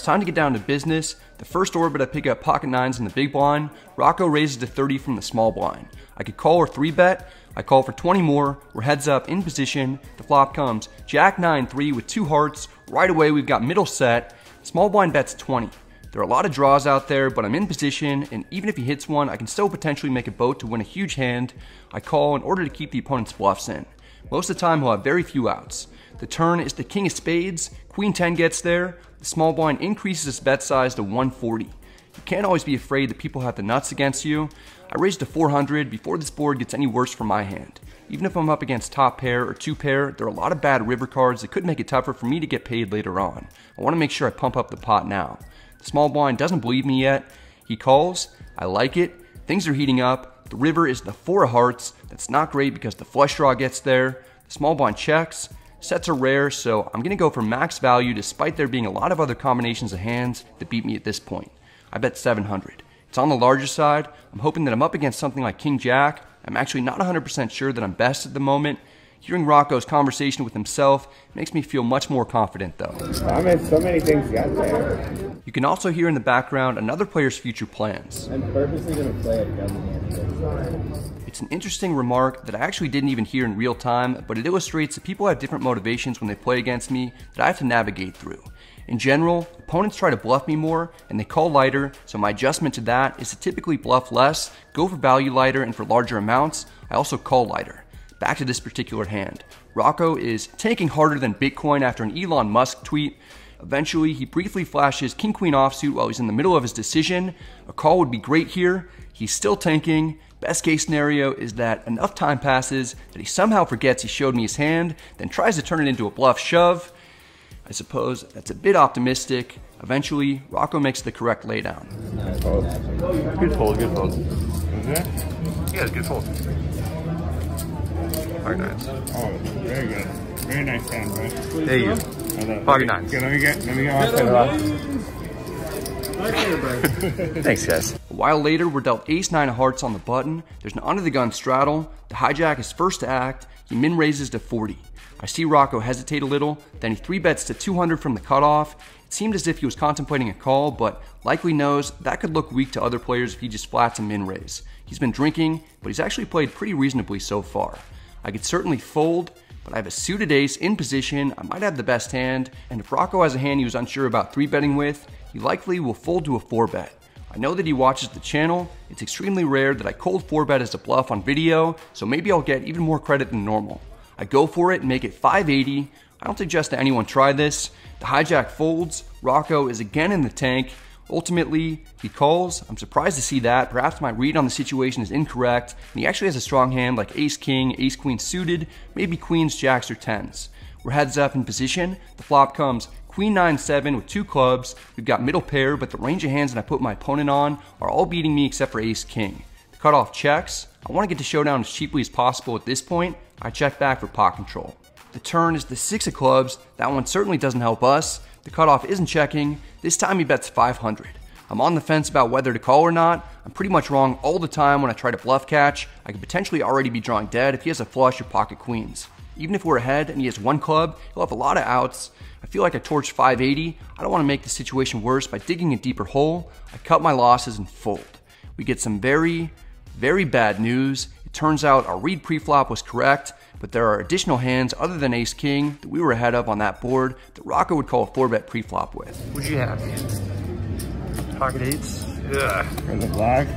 it's time to get down to business. The first orbit I pick up pocket nines in the big blind. Rocco raises to 30 from the small blind. I could call or 3-bet. I call for 20 more. We're heads up in position. The flop comes Jack 9-3 with 2 hearts. Right away we've got middle set. Small blind bets 20. There are a lot of draws out there, but I'm in position, and even if he hits one, I can still potentially make a boat to win a huge hand. I call in order to keep the opponent's bluffs in. Most of the time he'll have very few outs. The turn is the king of spades. Queen 10 gets there. The small blind increases its bet size to 140. You can't always be afraid that people have the nuts against you. I raise to 400 before this board gets any worse for my hand. Even if I'm up against top pair or 2 pair, there are a lot of bad river cards that could make it tougher for me to get paid later on. I want to make sure I pump up the pot now. The small blind doesn't believe me yet. He calls. I like it. Things are heating up. The river is the 4 of hearts. That's not great because the flush draw gets there. The small blind checks. Sets are rare, so I'm going to go for max value despite there being a lot of other combinations of hands that beat me at this point. I bet 700. It's on the larger side. I'm hoping that I'm up against something like King Jack. I'm actually not 100% sure that I'm best at the moment. Hearing Rocco's conversation with himself makes me feel much more confident though. I mean, so many things got there. You can also hear in the background another player's future plans. I'm purposely going to play it again. It's an interesting remark that I actually didn't even hear in real time, but it illustrates that people have different motivations when they play against me that I have to navigate through. In general, opponents try to bluff me more and they call lighter, so my adjustment to that is to typically bluff less, go for value lighter, and for larger amounts, I also call lighter. Back to this particular hand. Rocco is tanking harder than Bitcoin after an Elon Musk tweet. Eventually, he briefly flashes King-Queen offsuit while he's in the middle of his decision. A call would be great here. He's still tanking. Best case scenario is that enough time passes that he somehow forgets he showed me his hand, then tries to turn it into a bluff shove. I suppose that's a bit optimistic. Eventually, Rocco makes the correct laydown. Good fold, good fold. Yeah, it's good fold. Pocket nines. Oh, very good. Very nice hand, right? There you go. Pocket nines. Okay, let me get one side off. Thanks, guys. A while later, we're dealt ace-9 of hearts on the button. There's an under-the-gun straddle. The hijack is first to act. He min-raises to 40. I see Rocco hesitate a little, then he 3-bets to 200 from the cutoff. It seemed as if he was contemplating a call, but likely knows that could look weak to other players if he just flats a min-raise. He's been drinking, but he's actually played pretty reasonably so far. I could certainly fold, but I have a suited ace in position. I might have the best hand, and if Rocco has a hand he was unsure about 3-betting with, he likely will fold to a 4-bet. I know that he watches the channel. It's extremely rare that I cold 4-bet as a bluff on video, so maybe I'll get even more credit than normal. I go for it and make it 580. I don't suggest that anyone try this. The hijack folds. Rocco is again in the tank. Ultimately, he calls. I'm surprised to see that. Perhaps my read on the situation is incorrect, and he actually has a strong hand like ace-king, ace-queen suited, maybe queens, jacks, or 10s. We're heads up in position. The flop comes Queen 9-7 with 2 clubs. We've got middle pair, but the range of hands that I put my opponent on are all beating me except for ace-king. The cutoff checks. I want to get to showdown as cheaply as possible at this point. I check back for pot control. The turn is the 6 of clubs. That one certainly doesn't help us. The cutoff isn't checking. This time he bets 500. I'm on the fence about whether to call or not. I'm pretty much wrong all the time when I try to bluff catch. I could potentially already be drawing dead if he has a flush or pocket queens. Even if we're ahead and he has 1 club, he'll have a lot of outs. I feel like I torched 580. I don't want to make the situation worse by digging a deeper hole. I cut my losses and fold. We get some very, very bad news. It turns out our read pre-flop was correct, but there are additional hands other than ace-king that we were ahead of on that board that Rocco would call a 4-bet pre-flop with. What'd you have? Pocket 8s? Ugh. On the block?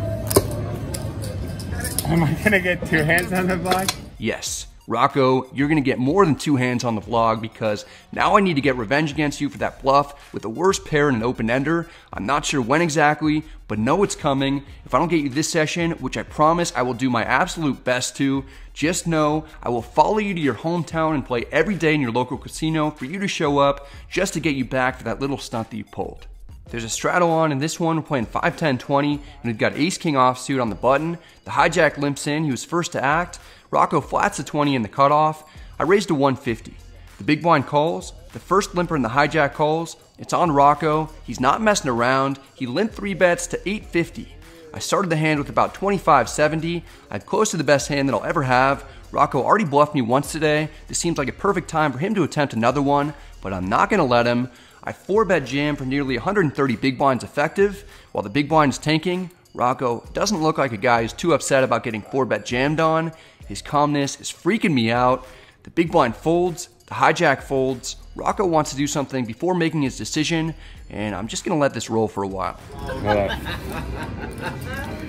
Am I gonna get 2 hands on the block? Yes. Rocco, you're going to get more than 2 hands on the vlog because now I need to get revenge against you for that bluff with the worst pair and an open-ender. I'm not sure when exactly, but know it's coming. If I don't get you this session, which I promise I will do my absolute best to, just know I will follow you to your hometown and play every day in your local casino for you to show up just to get you back for that little stunt that you pulled. There's a straddle on in this one. We're playing 5-10-20, and we've got ace-king offsuit on the button. The hijack limps in. He was first to act. Rocco flats the 20 in the cutoff. I raised to 150. The big blind calls. The first limper in the hijack calls. It's on Rocco. He's not messing around. He limped 3-bets to 850. I started the hand with about 25-70. I'm close to the best hand that I'll ever have. Rocco already bluffed me once today. This seems like a perfect time for him to attempt another one, but I'm not going to let him. I 4-bet jam for nearly 130 big blinds effective. While the big blind is tanking, Rocco doesn't look like a guy who's too upset about getting 4-bet jammed on. His calmness is freaking me out. The big blind folds, the hijack folds. Rocco wants to do something before making his decision, and I'm just gonna let this roll for a while.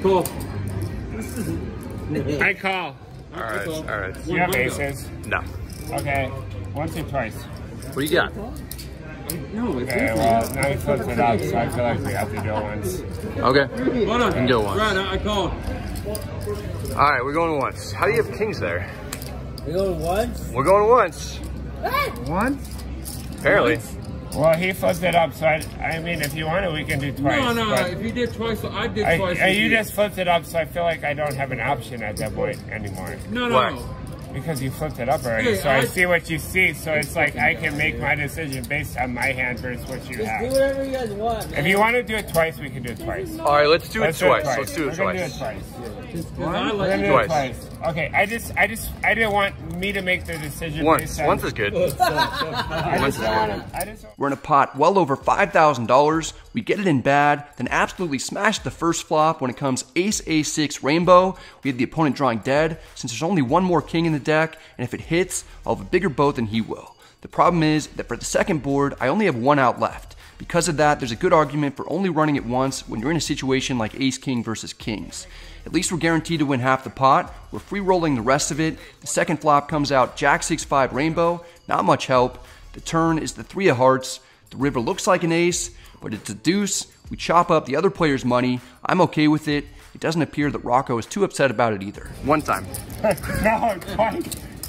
Cool. I call. All right. You have aces? No. Okay. Once or twice? What do you got? No, it's Okay, well, now he flips it up, so I feel like we have to do it once. Okay. Hold on. You can do it once. Right, I called. All right, we're going once. How do you have kings there? We going once? We're going once. Once? Apparently. Well, he flipped it up, so I mean, if you want it, we can do twice. No, but if you did twice, I did twice. you just flipped it up, so I feel like I don't have an option at that point anymore. No. Why? Because you flipped it up already, Hey, so I see what you see, so it's like I can make my decision based on my hand versus what you Just have. do whatever you guys want, man. If you want to do it twice, we can do it twice. All right, let's do it twice. We're Let's do it gonna do it twice. twice. I We're like gonna it. do it Twice. twice. Okay, I didn't want me to make the decision. Once. based on- Once is good. I just don't wanna- We're in a pot well over $5,000. We get it in bad, then absolutely smash the first flop when it comes ace, ace-6 rainbow. We have the opponent drawing dead since there's only one more king in the deck, and if it hits, I'll have a bigger boat than he will. The problem is that for the second board, I only have one out left. Because of that, there's a good argument for only running it once when you're in a situation like ace-king versus kings. At least we're guaranteed to win half the pot. We're free rolling the rest of it. The second flop comes out jack 6-5 rainbow, not much help. The turn is the 3 of hearts. The river looks like an ace, but it's a deuce. We chop up the other player's money. I'm okay with it. It doesn't appear that Rocco is too upset about it either. One time. No,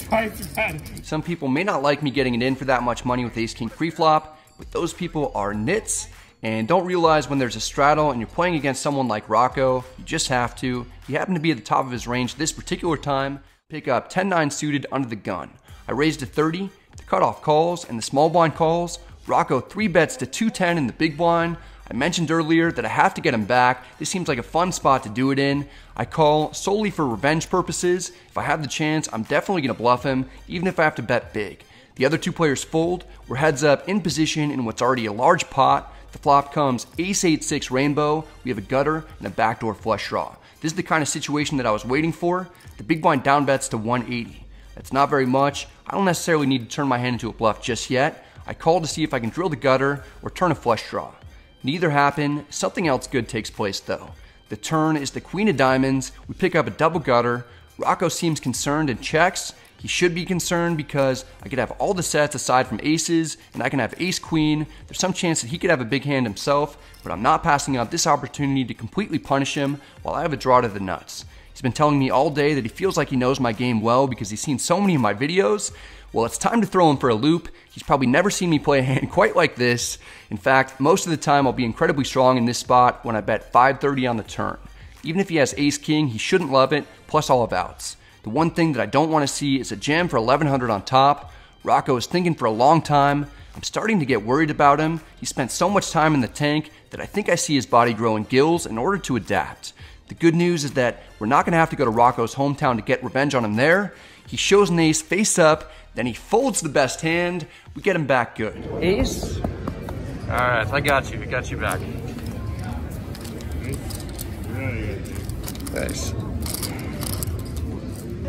twice bad. Some people may not like me getting it in for that much money with ace-king pre-flop, but those people are nits and don't realize when there's a straddle and you're playing against someone like Rocco, you just have to. If you happen to be at the top of his range this particular time, pick up 10-9 suited under the gun. I raised to 30, the cutoff calls, and the small blind calls. Rocco 3-bets to 210 in the big blind. I mentioned earlier that I have to get him back. This seems like a fun spot to do it in. I call solely for revenge purposes. If I have the chance, I'm definitely going to bluff him, even if I have to bet big. The other two players fold. We're heads up in position in what's already a large pot. The flop comes ace 8-6 rainbow. We have a gutter and a backdoor flush draw. This is the kind of situation that I was waiting for. The big blind down bets to 180. That's not very much. I don't necessarily need to turn my hand into a bluff just yet. I call to see if I can drill the gutter or turn a flush draw. Neither happen. Something else good takes place though. The turn is the queen of diamonds. We pick up a double gutter. Rocco seems concerned and checks. He should be concerned because I could have all the sets aside from aces, and I can have ace-queen. There's some chance that he could have a big hand himself, but I'm not passing up this opportunity to completely punish him while I have a draw to the nuts. He's been telling me all day that he feels like he knows my game well because he's seen so many of my videos. Well, it's time to throw him for a loop. He's probably never seen me play a hand quite like this. In fact, most of the time I'll be incredibly strong in this spot when I bet 530 on the turn. Even if he has ace-king, he shouldn't love it, plus all of outs. The one thing that I don't want to see is a jam for 1100 on top. Rocco is thinking for a long time. I'm starting to get worried about him. He spent so much time in the tank that I think I see his body growing gills in order to adapt. The good news is that we're not going to have to go to Rocco's hometown to get revenge on him there. He shows an ace face up, then he folds the best hand. We get him back good. Ace. All right, I got you. I got you back. Really good. Thanks.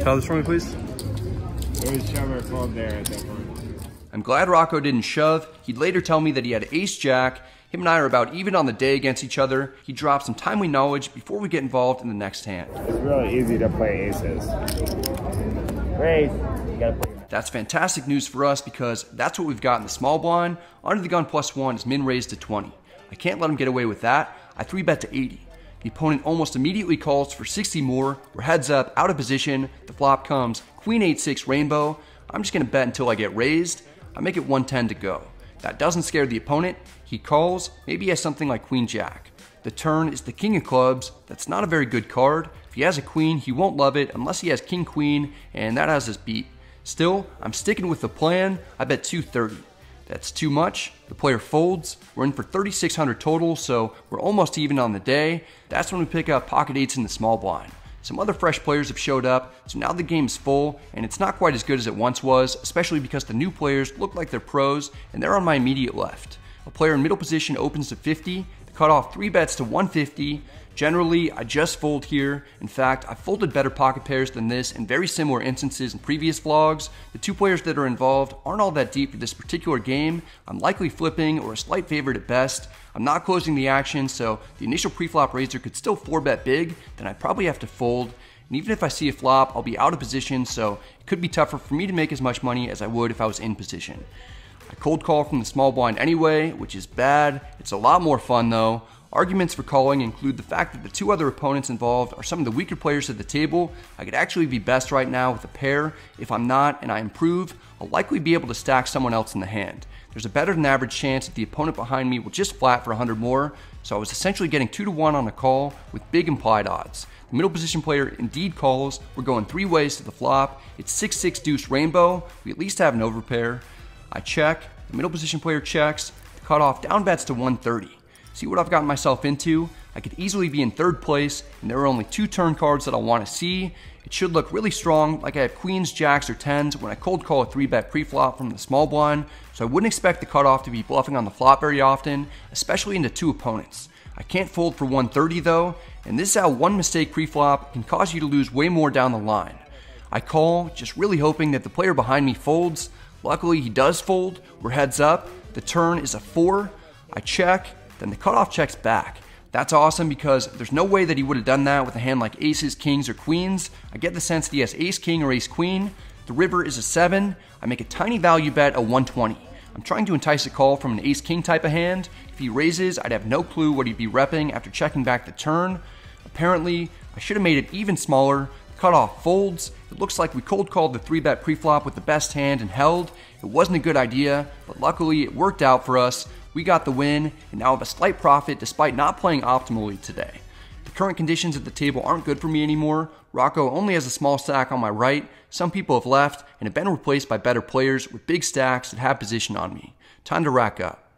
Tell this for me, please. It was shove or fold there at that point. I'm glad Rocco didn't shove. He'd later tell me that he had ace-jack. Him and I are about even on the day against each other. He dropped some timely knowledge before we get involved in the next hand. It's really easy to play aces. Raise. You gotta play. That's fantastic news for us because that's what we've got in the small blind. Under the gun +1 is min raised to 20. I can't let him get away with that. I 3-bet to 80. The opponent almost immediately calls for 60 more. We're heads up, out of position. The flop comes queen 8-6 rainbow. I'm just gonna bet until I get raised. I make it 110 to go. That doesn't scare the opponent. He calls, maybe he has something like queen jack. The turn is the king of clubs. That's not a very good card. If he has a queen, he won't love it unless he has king queen, and that has us beat. Still, I'm sticking with the plan. I bet 230. That's too much. The player folds. We're in for 3,600 total, so we're almost even on the day. That's when we pick up pocket eights in the small blind. Some other fresh players have showed up, so now the game's full, and it's not quite as good as it once was, especially because the new players look like they're pros, and they're on my immediate left. A player in middle position opens to 50, the cutoff 3 bets to 150. Generally, I just fold here. In fact, I've folded better pocket pairs than this in very similar instances in previous vlogs. The 2 players that are involved aren't all that deep for this particular game. I'm likely flipping or a slight favorite at best. I'm not closing the action, so the initial preflop raiser could still 4-bet big, then I'd probably have to fold. And even if I see a flop, I'll be out of position, so it could be tougher for me to make as much money as I would if I was in position. I cold call from the small blind anyway, which is bad. It's a lot more fun though. Arguments for calling include the fact that the 2 other opponents involved are some of the weaker players at the table. I could actually be best right now with a pair. If I'm not and I improve, I'll likely be able to stack someone else in the hand. There's a better than average chance that the opponent behind me will just flat for 100 more, so I was essentially getting 2 to 1 on a call with big implied odds. The middle position player indeed calls. We're going 3 ways to the flop. It's 6-6 deuce rainbow. We at least have an overpair. I check. The middle position player checks. The cutoff down bets to 130. See what I've gotten myself into? I could easily be in 3rd place, and there are only 2 turn cards that I want to see. It should look really strong, like I have queens, jacks, or 10s when I cold call a 3-bet preflop from the small blind, so I wouldn't expect the cutoff to be bluffing on the flop very often, especially into 2 opponents. I can't fold for 130 though, and this is how 1 mistake preflop can cause you to lose way more down the line. I call, just really hoping that the player behind me folds. Luckily he does fold. We're heads up. The turn is a 4. I check. Then the cutoff checks back. That's awesome because there's no way that he would have done that with a hand like aces, kings, or queens. I get the sense that he has ace, king, or ace, queen. The river is a 7. I make a tiny value bet of 120. I'm trying to entice a call from an ace, king type of hand. If he raises, I'd have no clue what he'd be repping after checking back the turn. Apparently, I should have made it even smaller. The cutoff folds. It looks like we cold called the 3-bet preflop with the best hand and held. It wasn't a good idea, but luckily it worked out for us. We got the win, and now have a slight profit despite not playing optimally today. The current conditions at the table aren't good for me anymore. Rocco only has a small stack on my right. Some people have left and have been replaced by better players with big stacks that have position on me. Time to rack up.